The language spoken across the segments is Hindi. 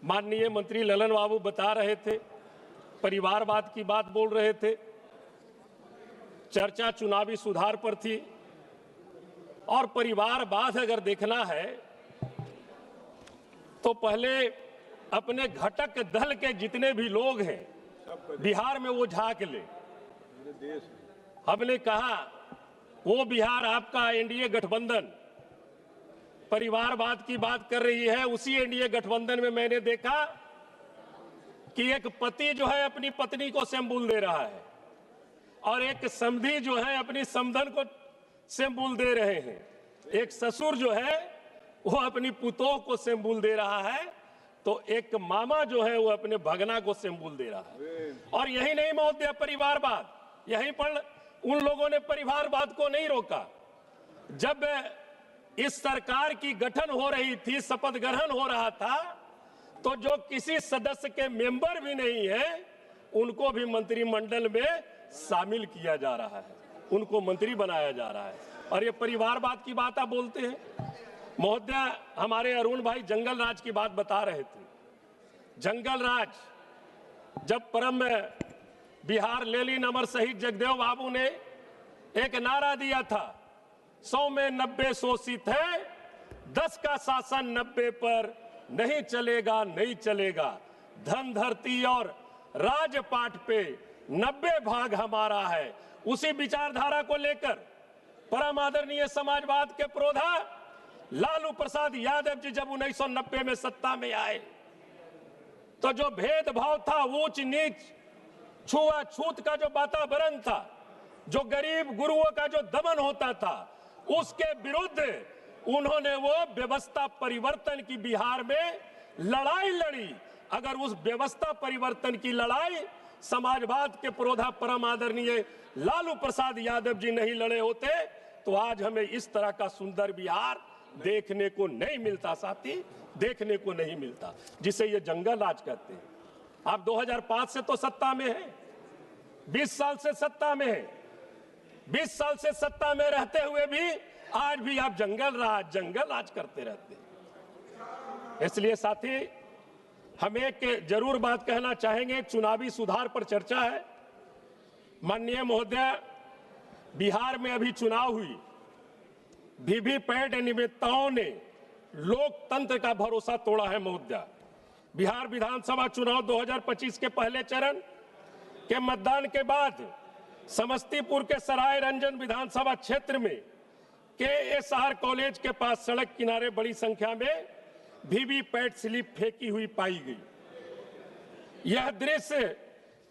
माननीय मंत्री ललन बाबू बता रहे थे, परिवारवाद की बात बोल रहे थे, चर्चा चुनावी सुधार पर थी। और परिवारवाद अगर देखना है तो पहले अपने घटक दल के जितने भी लोग हैं बिहार में वो झांक ले। हमने कहा वो बिहार आपका एनडीए गठबंधन परिवारवाद की बात कर रही है। उसी एनडीए गठबंधन में मैंने देखा कि एक पति जो है अपनी पत्नी को सिंबल दे रहा है और एक समधी जो है अपनी समधन को सिंबल दे रहे हैं। एक ससुर जो है वो अपनी पुतोह को सिंबल दे रहा है, तो एक मामा जो है वो अपने भगना को सिंबल दे रहा है। और यही नहीं महोदय, परिवारवाद यहीं पर उन लोगों ने परिवारवाद को नहीं रोका। जब इस सरकार की गठन हो रही थी, शपथ ग्रहण हो रहा था, तो जो किसी सदस्य के मेंबर भी नहीं है उनको भी मंत्रिमंडल में शामिल किया जा रहा है, उनको मंत्री बनाया जा रहा है। और ये परिवारवाद की बात आप बोलते हैं। महोदय, हमारे अरुण भाई जंगल राज की बात बता रहे थे। जंगल राज जब परम बिहार लेलिन अमर शहीद जगदेव बाबू ने एक नारा दिया था, 100 में 90 शोषित है, 10 का शासन 90 पर नहीं चलेगा, नहीं चलेगा। धन धरती और राजपाट पे 90 भाग हमारा है। उसी विचारधारा को लेकर परम आदरणीय समाजवाद के प्रोधा लालू प्रसाद यादव जी जब 1990 में सत्ता में आए तो जो भेदभाव था, ऊंच नीच, छुआछूत का जो वातावरण था, जो गरीब गुरुओं का जो दमन होता था, उसके विरुद्ध उन्होंने वो व्यवस्था परिवर्तन की बिहार में लड़ाई लड़ी। अगर उस व्यवस्था परिवर्तन की लड़ाई समाजवाद के प्रोधा परम आदरणीय लालू प्रसाद यादव जी नहीं लड़े होते तो आज हमें इस तरह का सुंदर बिहार देखने को नहीं मिलता साथी, देखने को नहीं मिलता, जिसे ये जंगल राज कहते हैं। आप 2005 से तो सत्ता में हैं, 20 साल से सत्ता में हैं, 20 साल से सत्ता में रहते हुए भी आज भी आप जंगल राज करते रहते हैं। इसलिए साथी, हम एक जरूर बात कहना चाहेंगे, चुनावी सुधार पर चर्चा है। माननीय महोदय, बिहार में अभी चुनाव हुई, वीवीपैट निमित्ताओं ने लोकतंत्र का भरोसा तोड़ा है महोदय। बिहार विधानसभा चुनाव 2025 के पहले चरण के मतदान के बाद समस्तीपुर के सराय रंजन विधानसभा क्षेत्र में KSR कॉलेज के पास सड़क किनारे बड़ी संख्या में वीवीपैट स्लिप फेंकी हुई पाई गई। यह दृश्य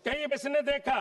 कई इसने देखा